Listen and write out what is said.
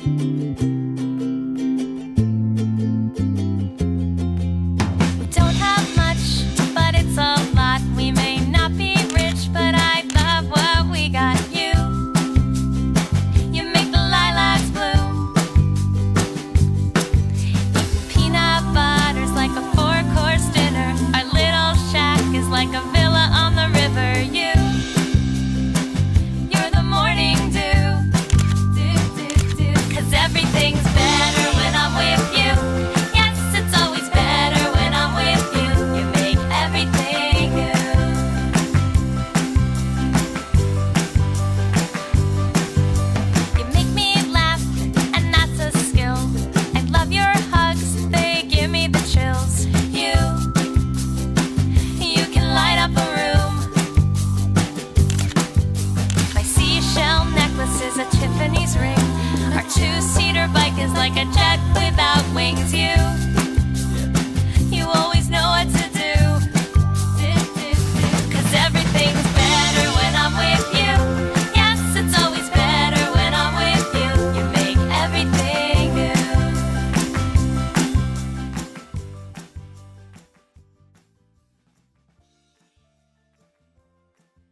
Don't have much, but it's a lot. We may not be rich, but I love what we got. You make the lilacs bloom. Peanut butter's like a four-course dinner. Our little shack is like a villa on the river. You're the morning dew. 'Cause everything's better when I'm with you. Yes, it's always better when I'm with you. You make everything new. You make me laugh, and that's a skill. I love your hugs, they give me the chills. You can light up a room. My seashell necklace is a Tiffany's ring. Our two-seater bike is like a jet